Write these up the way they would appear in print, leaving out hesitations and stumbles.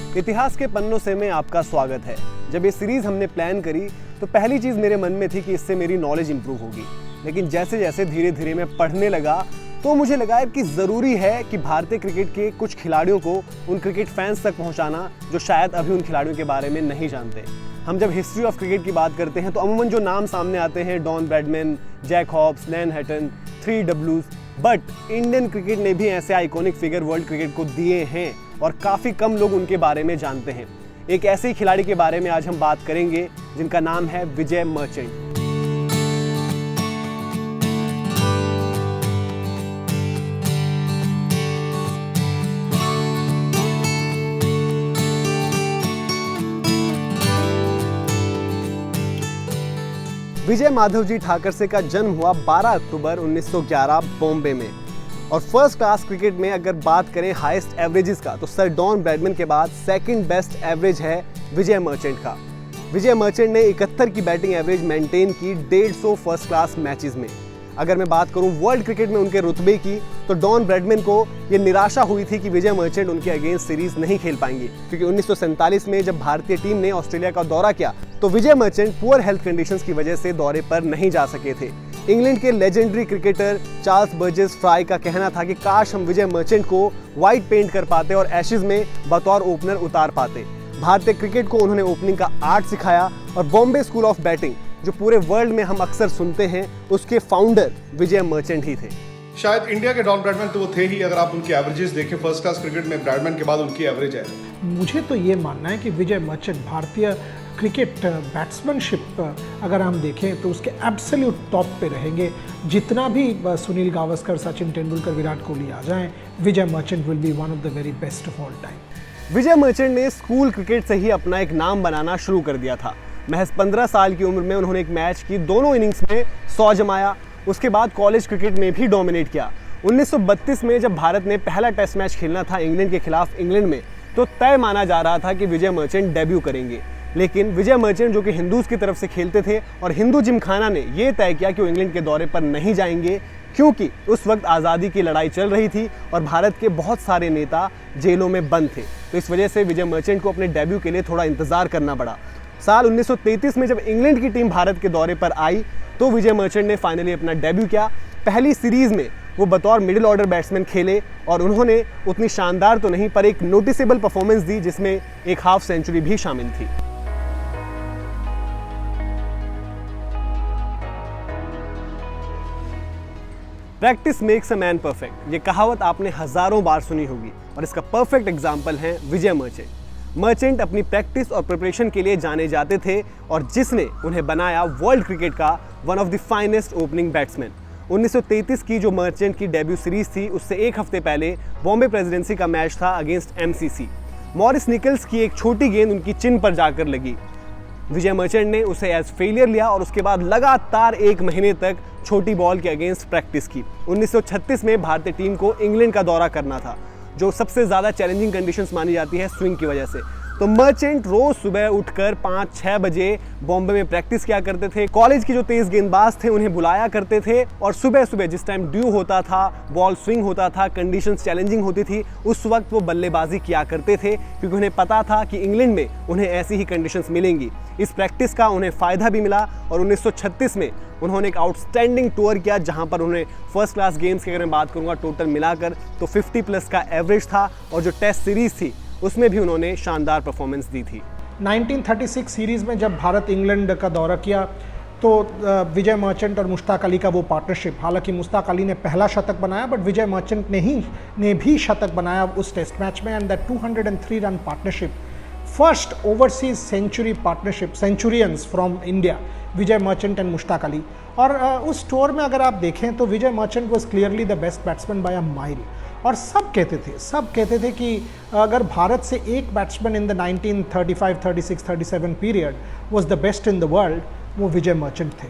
इतिहास के पन्नों से में आपका स्वागत है। जब ये सीरीज हमने प्लान करी तो पहली चीज़ मेरे मन में थी कि इससे मेरी नॉलेज इंप्रूव होगी, लेकिन जैसे जैसे धीरे धीरे मैं पढ़ने लगा तो मुझे लगा कि ज़रूरी है कि भारतीय क्रिकेट के कुछ खिलाड़ियों को उन क्रिकेट फैंस तक पहुंचाना जो शायद अभी उन खिलाड़ियों के बारे में नहीं जानते। हम जब हिस्ट्री ऑफ क्रिकेट की बात करते हैं तो अमूमन जो नाम सामने आते हैं Don Bradman, Jack Hobbs, Len Hutton, 3 Ws, but Indian cricket ने भी ऐसे आइकॉनिक फिगर वर्ल्ड क्रिकेट को दिए हैं और काफ़ी कम लोग उनके बारे में जानते हैं। एक ऐसे ही खिलाड़ी के बारे में आज हम बात करेंगे जिनका नाम है विजय मर्चेंट। विजय माधवजी ठाकरसे का जन्म हुआ 12 अक्टूबर 1911 बॉम्बे में और फर्स्ट क्लास क्रिकेट में अगर बात करें हाईएस्ट एवरेजेस का तो सर डॉन ब्रैडमैन के बाद सेकंड बेस्ट एवरेज है विजय मर्चेंट का। विजय मर्चेंट ने 71 की बैटिंग एवरेज मेंटेन की 150 फर्स्ट क्लास मैचेस में। अगर मैं बात करूं वर्ल्ड क्रिकेट में उनके रुतबे की तो डॉन ब्रैडमैन को ये निराशा हुई थी कि विजय मर्चेंट उनके अगेंस्ट सीरीज नहीं खेल पाएंगे, क्योंकि 1947 में जब भारतीय टीम ने ऑस्ट्रेलिया का दौरा किया तो Vijay merchant poor health conditions की वजह से दौरे पर नहीं जा सके थे। इंग्लैंड के legendary cricketer Charles Burgess Fry का कहना था कि काश हम विजय मर्चेंट को व्हाइट पेंट कर पाते और एशेज में बतौर ओपनर उतार पाते। भारतीय क्रिकेट को उन्होंने ओपनिंग का आर्ट सिखाया और बॉम्बे स्कूल ऑफ बैटिंग जो पूरे वर्ल्ड में हम अक्सर सुनते हैं उसके फाउंडर विजय मर्चेंट ही थे। शायद इंडिया के डॉन ब्रैडमैन तो वो थे ही। अगर आप उनकी एवरेजेस देखें फर्स्ट क्लास क्रिकेट में ब्रैडमैन के बाद उनकी एवरेज है। मुझे तो ये मानना है कि विजय मर्चेंट भारतीय क्रिकेट बैट्समैनशिप अगर हम देखें तो उसके एब्सोल्यूट टॉप पे रहेंगे। जितना भी सुनील गावस्कर, सचिन तेंदुलकर, विराट कोहली आ जाएं, Vijay Merchant will be one of the very best of all time. Vijay Merchant ने स्कूल क्रिकेट से ही अपना एक नाम बनाना शुरू कर दिया था। महज 15 साल की उम्र में उन्होंने एक मैच की दोनों इनिंग्स में 100 जमाया। उसके बाद कॉलेज क्रिकेट में भी डोमिनेट किया। 1932 में जब भारत ने पहला टेस्ट मैच खेलना था इंग्लैंड के खिलाफ इंग्लैंड में तो तय माना जा रहा था कि विजय मर्चेंट डेब्यू करेंगे, लेकिन विजय मर्चेंट जो कि हिंदूज की तरफ से खेलते थे और हिंदू जिमखाना ने यह तय किया कि वो इंग्लैंड के दौरे पर नहीं जाएंगे, क्योंकि उस वक्त आज़ादी की लड़ाई चल रही थी और भारत के बहुत सारे नेता जेलों में बंद थे। तो इस वजह से विजय मर्चेंट को अपने डेब्यू के लिए थोड़ा इंतजार करना पड़ा। साल 1933 में जब इंग्लैंड की टीम भारत के दौरे पर आई तो विजय मर्चेंट ने फाइनली अपना डेब्यू किया। पहली सीरीज में वो बतौर मिडिल ऑर्डर बैट्समैन खेले और उन्होंने उतनी शानदार तो नहीं पर एक नोटिसेबल परफॉर्मेंस दी जिसमें एक हाफ सेंचुरी भी शामिल थी। Practice makes a man perfect, ये कहावत आपने हजारों बार सुनी होगी और इसका परफेक्ट एग्जाम्पल है विजय मर्चेंट। मर्चेंट अपनी प्रैक्टिस और प्रिपरेशन के लिए जाने जाते थे और जिसने उन्हें बनाया वर्ल्ड क्रिकेट का one of the finest opening batsman. 1933 की जो मर्चेंट की डेब्यू सीरीज थी उससे एक हफ्ते पहले बॉम्बे प्रेसिडेंसी का मैच था अगेंस्ट MCC। मॉरिस निकल्स की एक छोटी गेंद उनकी चिन पर जाकर लगी। विजय मर्चेंट ने उसे एज फेलियर लिया और उसके बाद लगातार 1 महीने तक छोटी बॉल के अगेंस्ट प्रैक्टिस की। 1936 में भारतीय टीम को इंग्लैंड का दौरा करना था जो सबसे ज़्यादा चैलेंजिंग कंडीशंस मानी जाती है स्विंग की वजह से। तो मर्चेंट रोज सुबह उठकर 5-6 बजे बॉम्बे में प्रैक्टिस किया करते थे। कॉलेज के जो तेज गेंदबाज थे उन्हें बुलाया करते थे और सुबह सुबह जिस टाइम ड्यू होता था, बॉल स्विंग होता था, कंडीशंस चैलेंजिंग होती थी, उस वक्त वो बल्लेबाजी किया करते थे क्योंकि उन्हें पता था कि इंग्लैंड में उन्हें ऐसी ही कंडीशंस मिलेंगी। इस प्रैक्टिस का उन्हें फ़ायदा भी मिला और 1936 में उन्होंने एक आउटस्टैंडिंग टूर किया जहां पर उन्हें फर्स्ट क्लास गेम्स की अगर मैं बात करूंगा टोटल मिलाकर तो 50+ का एवरेज था और जो टेस्ट सीरीज थी उसमें भी उन्होंने शानदार परफॉर्मेंस दी थी। 1936 सीरीज़ में जब भारत इंग्लैंड का दौरा किया तो विजय मर्चेंट और मुश्ताक अली का वो पार्टनरशिप, हालांकि मुश्ताक अली ने पहला शतक बनाया बट विजय मर्चेंट ने भी शतक बनाया उस टेस्ट मैच में। And that 203 run partnership, first overseas century partnership, centurions from India, Vijay Merchant and Mushtaq Ali. और उस टूर में अगर आप देखें तो Vijay Merchant was clearly the best batsman by a mile. और सब कहते थे कि अगर भारत से एक batsman in the 1935, 36, 37 period was the best in the world, वो विजय मर्चेंट थे।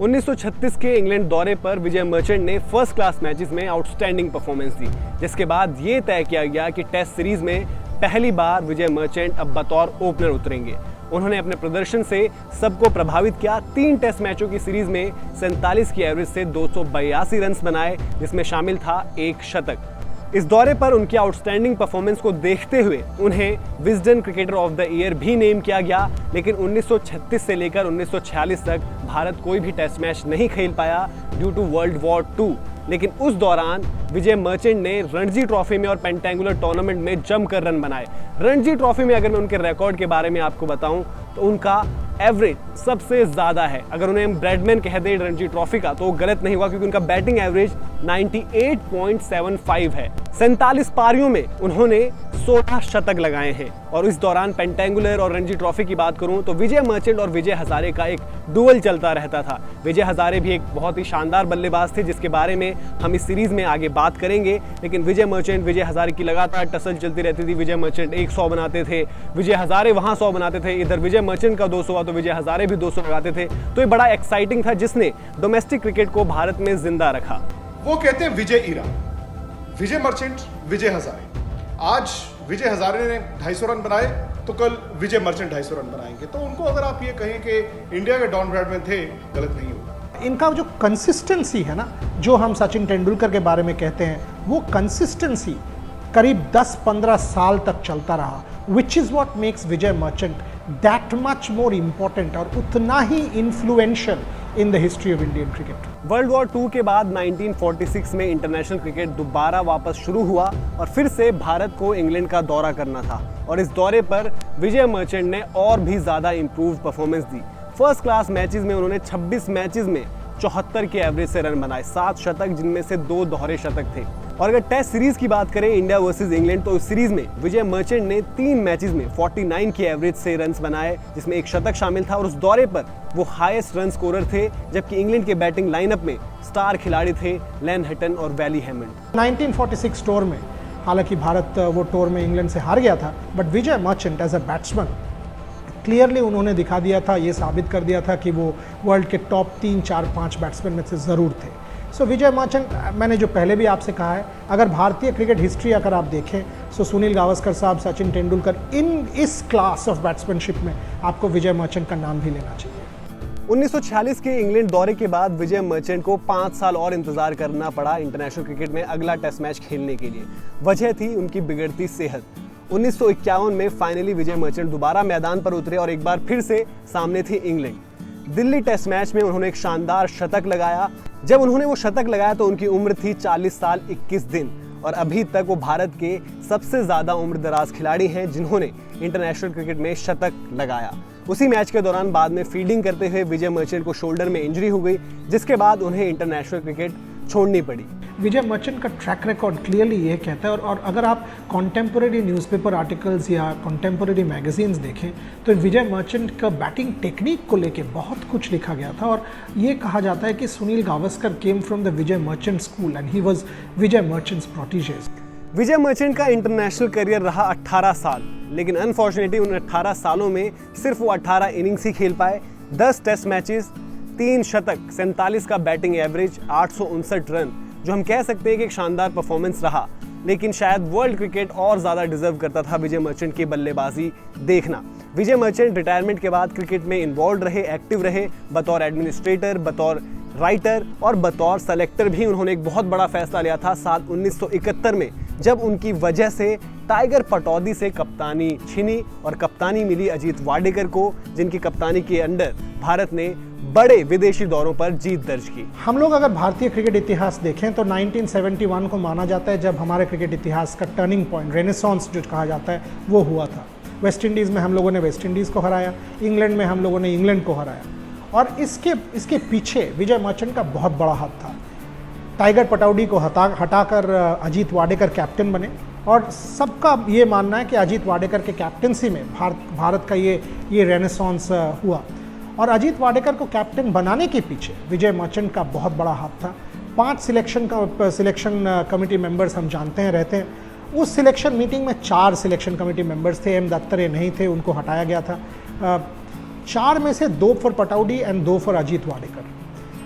1936 के इंग्लैंड दौरे पर विजय मर्चेंट ने फर्स्ट क्लास मैचेस में आउटस्टैंडिंग परफॉर्मेंस दी, जिसके बाद ये तय किया गया कि टेस्ट सीरीज में पहली बार विजय मर्चेंट अब बतौर ओपनर उतरेंगे। उन्होंने अपने प्रदर्शन से सबको प्रभावित किया। 3 टेस्ट मैचों की सीरीज में 47 की एवरेज से 282 रन बनाए, जिसमें शामिल था 1 शतक। इस दौरे पर उनकी आउटस्टैंडिंग परफॉर्मेंस को देखते हुए उन्हें Wisden cricketer of the year भी नेम किया गया, लेकिन 1936 से लेकर 1946 तक भारत कोई भी टेस्ट मैच नहीं खेल पाया ड्यू टू वर्ल्ड वॉर 2। लेकिन उस दौरान विजय मर्चेंट ने रणजी ट्रॉफी में और पेंटेंगुलर टूर्नामेंट में जमकर रन बनाए। रणजी ट्रॉफी में अगर मैं उनके रिकॉर्ड के बारे में आपको बताऊं तो उनका एवरेज सबसे ज्यादा है। अगर उन्हें हम ब्रैडमैन कह दें रणजी ट्रॉफी का तो वो गलत नहीं हुआ, क्योंकि उनका बैटिंग एवरेज 98.75 है। 47 पारियों में उन्होंने 16 शतक लगाए हैं। और इस दौरान पेंटेंगुलर और रणजी ट्रॉफी की बात करूं तो विजय मर्चेंट और विजय हजारे का एक डुअल चलता रहता था। विजय हजारे भी एक बहुत ही शानदार बल्लेबाज थे, जिसके बारे में हम इस सीरीज में आगे बात करेंगे। लेकिन विजय मर्चेंट विजय हजारे की लगातार टसल चलती रहती थी। विजय मर्चेंट 100 बनाते थे, विजय हजारे वहां 100 बनाते थे। इधर विजय मर्चेंट का 200 हुआ तो विजय हजारे भी 200 लगाते थे। तो ये बड़ा एक्साइटिंग था, जिसने डोमेस्टिक क्रिकेट को भारत में जिंदा रखा। वो कहते हैं विजय ईरा, विजय मर्चेंट, विजय हजारे। आज विजय हजारे ने 250 रन बनाए तो कल विजय मर्चेंट 250 रन बनाएंगे। तो उनको अगर आप ये कहें कि इंडिया के डॉन ब्रैडमैन थे, गलत नहीं होगा। इनका जो कंसिस्टेंसी है ना, जो हम सचिन तेंदुलकर के बारे में कहते हैं, वो कंसिस्टेंसी करीब 10-15 साल तक चलता रहा, which is what makes Vijay Merchant that much more important और उतना ही influential in the history of Indian cricket. World war 2 के बाद 1946 में इंटरनेशनल क्रिकेट दोबारा वापस शुरू हुआ और फिर से भारत को इंग्लैंड का दौरा करना था। और इस दौरे पर विजय मर्चेंट ने और भी ज़्यादा इम्प्रूव परफॉर्मेंस दी। फर्स्ट क्लास मैचेस में उन्होंने 26 मैचेस में 74 के एवरेज से रन बनाए, 7 शतक, जिनमें से 2 दोहरे शतक थे। और अगर टेस्ट सीरीज की बात करें इंडिया वर्सेस इंग्लैंड, तो इस सीरीज में विजय मर्चेंट ने 3 मैचेस में 49 के एवरेज से रन्स बनाए, जिसमें 1 शतक शामिल था। और उस दौरे पर वो हाईएस्ट रन स्कोरर थे, जबकि इंग्लैंड के बैटिंग लाइनअप में स्टार खिलाड़ी थे लेन हटन और वैली हैमंड। 1946 टूर में, हालांकि भारत वो टूर में इंग्लैंड से हार गया था, but Vijay Merchant as a batsman clearly उन्होंने दिखा दिया था, ये साबित कर दिया था कि वो वर्ल्ड के टॉप 3, 4, 5 बैट्समैन में से ज़रूर थे। सो विजय मर्चेंट, मैंने जो पहले भी आपसे कहा है, अगर भारतीय क्रिकेट हिस्ट्री अगर आप देखें तो सुनील गावस्कर साहब, सचिन तेंदुलकर, इस क्लास ऑफ बैट्समैनशिप में आपको विजय मर्चेंट का नाम भी लेना चाहिए। 1946 के इंग्लैंड दौरे के बाद विजय मर्चेंट को 5 साल और इंतजार करना पड़ा इंटरनेशनल क्रिकेट में अगला टेस्ट मैच खेलने के लिए। वजह थी उनकी बिगड़ती सेहत। 1951 में फाइनली विजय मर्चेंट दोबारा मैदान पर उतरे और एक बार फिर से सामने थी इंग्लैंड। दिल्ली टेस्ट मैच में उन्होंने एक शानदार शतक लगाया। जब उन्होंने वो शतक लगाया तो उनकी उम्र थी 40 साल 21 दिन और अभी तक वो भारत के सबसे ज्यादा उम्र दराज खिलाड़ी हैं जिन्होंने इंटरनेशनल क्रिकेट में शतक लगाया। उसी मैच के दौरान बाद में फील्डिंग करते हुए विजय मर्चेंट को शोल्डर में इंजरी हो गई, जिसके बाद उन्हें इंटरनेशनल क्रिकेट छोड़नी पड़ी। विजय मर्चेंट का ट्रैक रिकॉर्ड क्लियरली ये कहता है, और अगर आप कॉन्टेम्पोरेरी न्यूज़पेपर आर्टिकल्स या कॉन्टेम्पोरेरी मैगजीन्स देखें तो विजय मर्चेंट का बैटिंग टेक्निक को लेके बहुत कुछ लिखा गया था। और ये कहा जाता है कि Sunil Gavaskar came from the Vijay Merchant school and he was Vijay Merchant's proteges. Vijay Merchant का इंटरनेशनल करियर रहा 18 साल, लेकिन अनफॉर्चुनेटली उन 18 सालों में सिर्फ वो 18 इनिंग्स ही खेल पाए। 10 टेस्ट मैचेस, 3 शतक, 47 का बैटिंग एवरेज, 859 रन, जो हम कह सकते हैं कि एक शानदार परफॉर्मेंस रहा। लेकिन शायद वर्ल्ड क्रिकेट और ज़्यादा डिजर्व करता था विजय मर्चेंट की बल्लेबाजी देखना। विजय मर्चेंट रिटायरमेंट के बाद क्रिकेट में इन्वॉल्व रहे, एक्टिव रहे, बतौर एडमिनिस्ट्रेटर, बतौर राइटर और बतौर सेलेक्टर भी उन्होंने एक बहुत बड़ा फैसला लिया था साल 1971 में, जब उनकी वजह से टाइगर पटौदी से कप्तानी छिनी और कप्तानी मिली अजीत वाडेकर को, जिनकी कप्तानी के अंडर भारत ने बड़े विदेशी दौरों पर जीत दर्ज की। हम लोग अगर भारतीय क्रिकेट इतिहास देखें तो 1971 को माना जाता है जब हमारे क्रिकेट इतिहास का टर्निंग पॉइंट, रेनेसांस जो कहा जाता है, वो हुआ था। वेस्ट इंडीज़ में हम लोगों ने वेस्ट इंडीज़ को हराया, इंग्लैंड में हम लोगों ने इंग्लैंड को हराया, और इसके पीछे विजय मर्चेंट का बहुत बड़ा हाथ था। टाइगर पटौदी को हटाकर अजीत वाडेकर कैप्टन बने, और सबका ये मानना है कि अजीत वाडेकर के कैप्टनसी में भारत का ये रेनेसांस हुआ। और अजीत वाडेकर को कैप्टन बनाने के पीछे विजय मर्चेंट का बहुत बड़ा हाथ था। 5 सिलेक्शन कमेटी मेंबर्स हम जानते हैं रहते हैं। उस सिलेक्शन मीटिंग में 4 सिलेक्शन कमेटी मेंबर्स थे, एम दत्तात्रेय नहीं थे, उनको हटाया गया था। 4 में से 2 for Pataudi and 2 for Ajit Wadekar.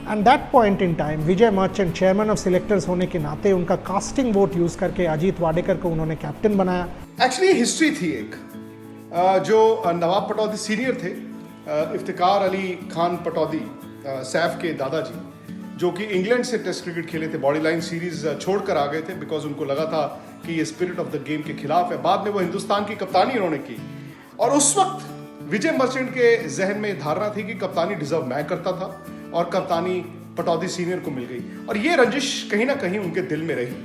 And that point in time Vijay merchant chairman of selectors होने के नाते उनका कास्टिंग वोट यूज़ करके अजीत वाडेकर को उन्होंने कैप्टन बनाया। एक्चुअली हिस्ट्री थी एक, जो नवाब पटौदी सीनियर थे, इफ्तिकार अली खान पटौदी, सैफ के दादाजी, जो कि इंग्लैंड से टेस्ट क्रिकेट खेले थे, बॉडी लाइन सीरीज छोड़कर आ गए थे बिकॉज उनको लगा था कि ये स्पिरिट ऑफ द गेम के खिलाफ है। बाद में वो हिंदुस्तान की कप्तानी उन्होंने की और उस वक्त विजय मर्चेंट के जहन में धारणा थी कि कप्तानी डिजर्व मैं करता था और कप्तानी पटौदी सीनियर को मिल गई और ये रंजिश कहीं ना कहीं उनके दिल में रही।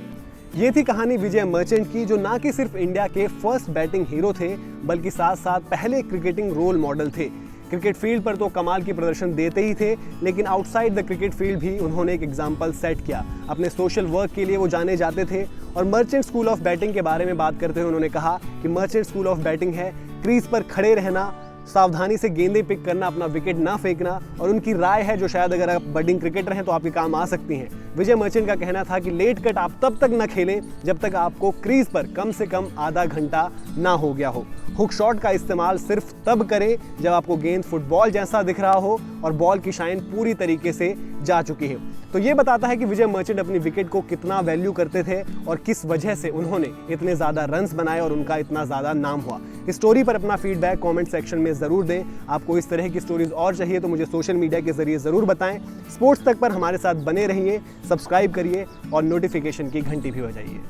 ये थी कहानी विजय मर्चेंट की, जो ना कि सिर्फ इंडिया के फर्स्ट बैटिंग हीरो थे बल्कि साथ साथ पहले क्रिकेटिंग रोल मॉडल थे। क्रिकेट फील्ड पर तो कमाल की प्रदर्शन देते ही थे, लेकिन आउटसाइड द क्रिकेट फील्ड भी उन्होंने एक एग्जाम्पल सेट किया। अपने सोशल वर्क के लिए वो जाने जाते थे और मर्चेंट स्कूल ऑफ बैटिंग के बारे में बात करते हुए उन्होंने कहा कि मर्चेंट स्कूल ऑफ बैटिंग है क्रीज पर खड़े रहना, सावधानी से गेंदें पिक करना, अपना विकेट ना फेंकना, और उनकी राय है जो शायद अगर आप बडिंग क्रिकेटर हैं तो आपके काम आ सकती हैं। विजय मर्चेंट का कहना था कि लेट कट आप तब तक न खेलें जब तक आपको क्रीज पर कम से कम आधा घंटा ना हो गया हो। हुक शॉट का इस्तेमाल सिर्फ तब करें जब आपको गेंद फुटबॉल जैसा दिख रहा हो और बॉल की शाइन पूरी तरीके से जा चुकी है। तो ये बताता है कि विजय मर्चेंट अपनी विकेट को कितना वैल्यू करते थे और किस वजह से उन्होंने इतने ज़्यादा रन्स बनाए और उनका इतना ज़्यादा नाम हुआ। इस स्टोरी पर अपना फीडबैक कमेंट सेक्शन में ज़रूर दें। आपको इस तरह की स्टोरीज और चाहिए तो मुझे सोशल मीडिया के जरिए ज़रूर बताएं। स्पोर्ट्स तक पर हमारे साथ बने रहिए, सब्सक्राइब करिए और नोटिफिकेशन की घंटी भी बजाइए।